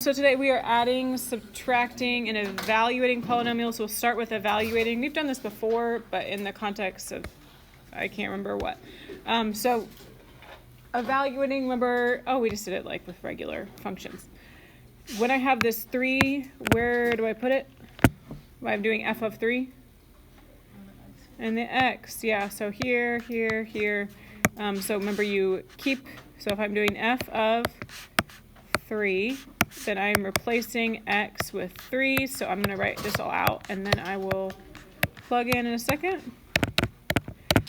So today we are adding, subtracting, and evaluating polynomials. We'll start with evaluating. We've done this before, but in the context of, I can't remember what. So evaluating, remember, we just did it like with regular functions. When I have this 3, where do I put it? I'm doing f of 3. And the x, yeah, so here, here, here. So remember you keep, so if I'm doing f of 3, then I'm replacing x with 3, so I'm going to write this all out, and then I will plug in a second.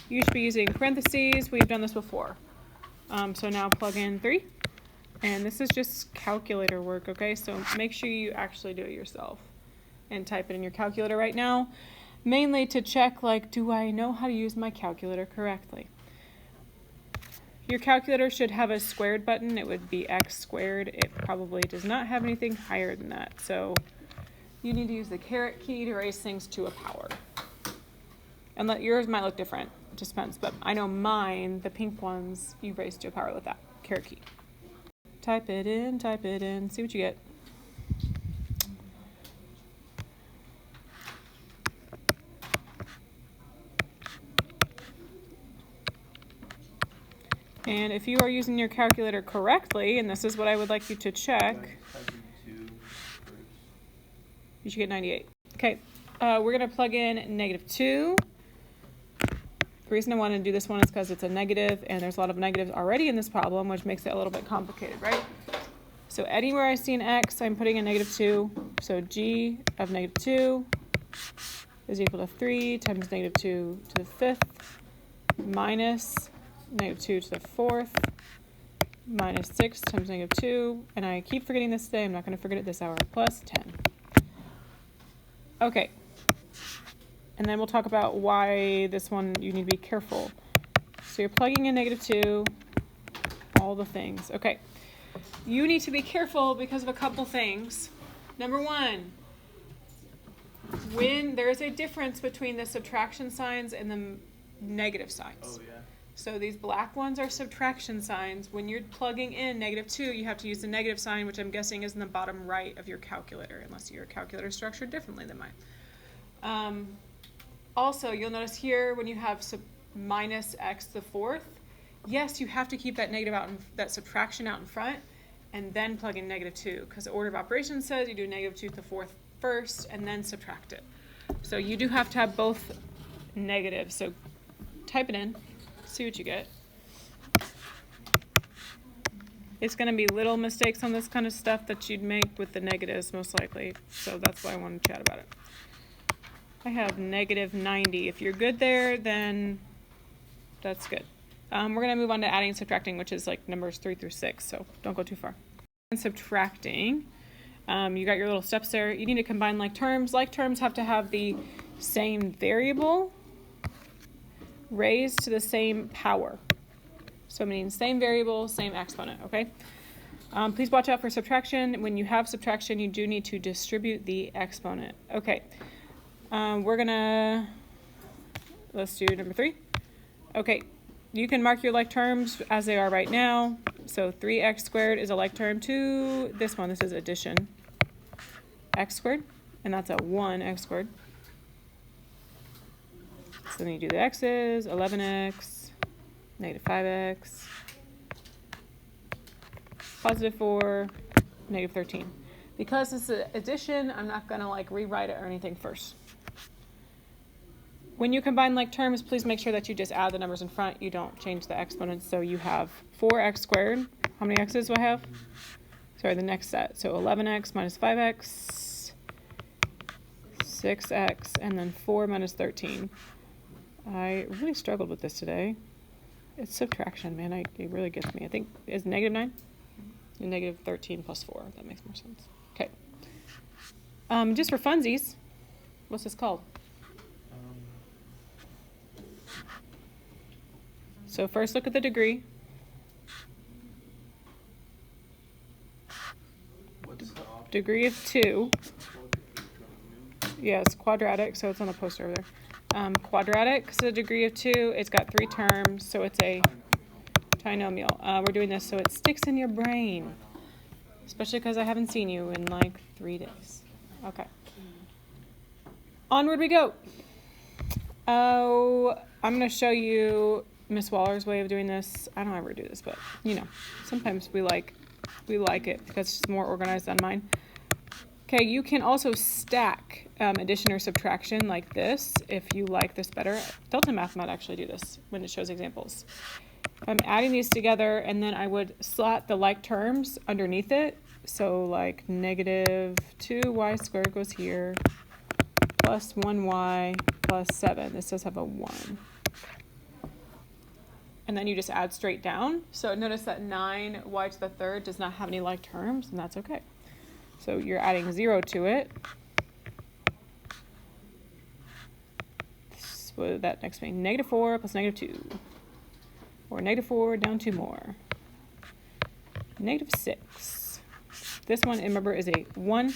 You should be using parentheses. We've done this before. So now plug in 3. And this is just calculator work, okay? So make sure you actually do it yourself and type it in your calculator right now, mainly to check, like, do I know how to use my calculator correctly? Your calculator should have a squared button. It would be x squared. It probably does not have anything higher than that. So you need to use the caret key to raise things to a power. And yours might look different. It just depends. But I know mine, the pink ones, you raise to a power with that caret key. Type it in, see what you get. And if you are using your calculator correctly, and this is what I would like you to check, you should get 98. Okay, we're going to plug in -2. The reason I want to do this one is because it's a negative, and there's a lot of negatives already in this problem, which makes it a little bit complicated, right? So anywhere I see an x, I'm putting in -2. So g of -2 is equal to 3 times -2 to the 5th minus -2 to the 4th, minus 6 times -2, and I keep forgetting this today, I'm not going to forget it this hour, plus 10. Okay, and then we'll talk about why this one you need to be careful. So you're plugging in -2, all the things. Okay, you need to be careful because of a couple things. Number one, when there is a difference between the subtraction signs and the negative signs. Oh, yeah. So these black ones are subtraction signs. When you're plugging in -2, you have to use the negative sign, which I'm guessing is in the bottom right of your calculator, unless your calculator is structured differently than mine. Also, you'll notice here when you have minus x to the 4th, yes, you have to keep that negative out, that subtraction out in front, and then plug in -2, because the order of operations says you do -2 to the 4th first, and then subtract it. So you do have to have both negatives. So type it in. See what you get. It's going to be little mistakes on this kind of stuff that you'd make with the negatives most likely, so that's why I want to chat about it. I have -90. If you're good there, then that's good. We're going to move on to adding and subtracting, which is like numbers 3 through 6, so don't go too far. And subtracting, you got your little steps there. You need to combine like terms. Like terms have to have the same variable raised to the same power. So meaning same variable, same exponent, okay? Please watch out for subtraction. When you have subtraction, you do need to distribute the exponent. Okay, let's do number 3. Okay, you can mark your like terms as they are right now. So 3x squared is a like term to this one. This is addition, x squared, and that's a 1x squared. So then you do the x's, 11x, -5x, +4, -13. Because this is addition, I'm not going to like rewrite it or anything first. When you combine like terms, please make sure that you just add the numbers in front. You don't change the exponents. So you have 4x squared. How many x's do I have? Sorry, the next set. So 11x minus 5x, 6x, and then 4 minus 13. I really struggled with this today. It's subtraction, man. It really gets me. I think it's -9 and -13 plus 4. That makes more sense. Okay. Just for funsies, what's this called? So first look at the degree. Degree of 2. Yes, quadratic, so it's on the poster over there. Quadratic, so degree of 2, it's got 3 terms, so it's a trinomial. We're doing this so it sticks in your brain. especially because I haven't seen you in like 3 days. Okay. Onward we go. Oh, I'm going to show you Miss Waller's way of doing this. I don't ever do this, but you know, sometimes we like it because it's more organized than mine. Okay, you can also stack addition or subtraction like this if you like this better. Delta Math might actually do this when it shows examples. I'm adding these together, and then I would slot the like terms underneath it. So like negative 2y squared goes here, plus 1y plus 7. This does have a 1. And then you just add straight down. So notice that 9y to the third does not have any like terms, and that's okay. So you're adding 0 to it. What would that next mean? Negative 4 plus negative 2. Or negative 4 down 2 more. Negative 6. This one, remember, is a 1.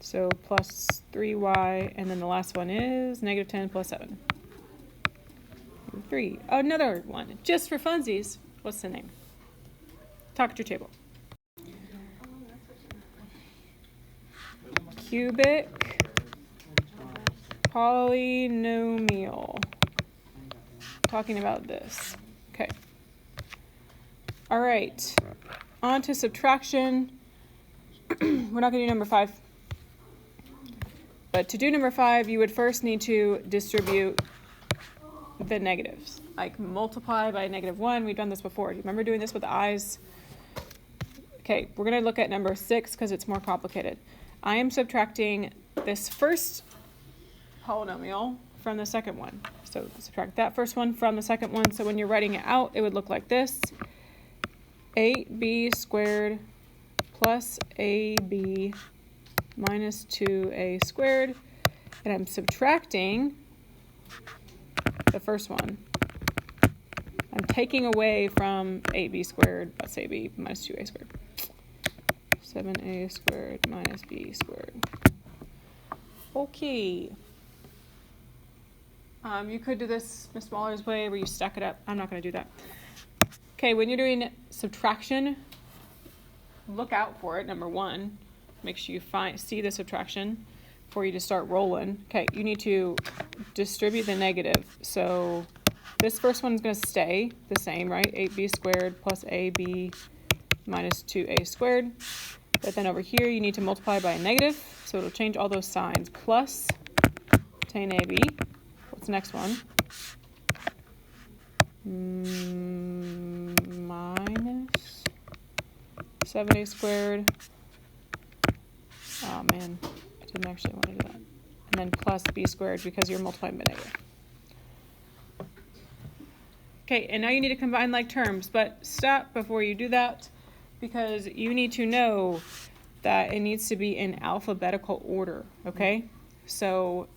So plus 3y, and then the last one is negative 10 plus 7. 3. Another one, just for funsies. What's the name? Talk at your table. Cubic polynomial. Talking about this. Okay. All right. On to subtraction. We're not going to do number 5. But to do number 5, you would first need to distribute the negatives. Like multiply by -1. We've done this before. Do you remember doing this with the eyes? Okay, we're going to look at number 6 because it's more complicated. I am subtracting this first polynomial from the second one. So subtract that first one from the second one. So when you're writing it out, it would look like this. 8b squared plus ab minus 2a squared. And I'm subtracting the first one. I'm taking away from 8b squared plus ab minus 2a squared. 7a squared minus b squared. Okay. You could do this Miss Waller's way where you stack it up. I'm not going to do that. Okay, when you're doing subtraction, look out for it, number 1. Make sure you see the subtraction before you just start rolling. Okay, you need to distribute the negative. So this first one's going to stay the same, right? 8b squared plus ab minus 2a squared. But then over here, you need to multiply by a negative. So it'll change all those signs. Plus 10ab. What's the next one? Minus 7a squared. Oh man, I didn't actually want to do that. And then plus b squared because you're multiplying by negative. Okay, and now you need to combine like terms, but stop before you do that because you need to know that it needs to be in alphabetical order, okay? So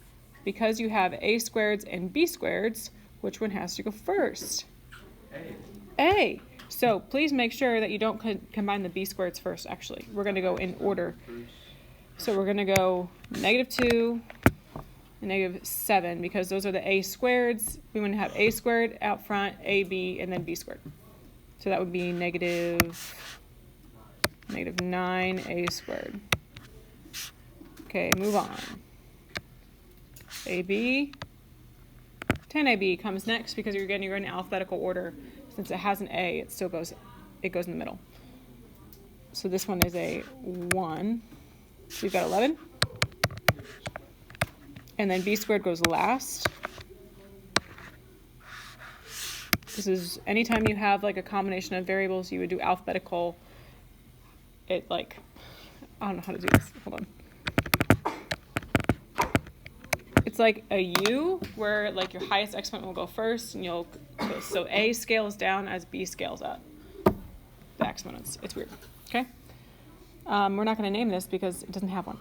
because you have a squareds and b squareds, which one has to go first? A. So please make sure that you don't combine the b squareds first, actually. We're going to go in order. So we're going to go -2 and -7 because those are the a squareds. We want to have a squared out front, ab, and then b squared. So that would be -9a squared. Okay, move on. AB, 10ab comes next because you're going in alphabetical order. Since it has an a, it goes in the middle. So this one is a 1. So you've got 11. And then b squared goes last. This is anytime you have like a combination of variables, you would do alphabetical. I don't know how to do this. Hold on. It's like a U where like your highest exponent will go first, and you'll go, so A scales down as B scales up. The exponents. It's weird. Okay. We're not going to name this because it doesn't have one.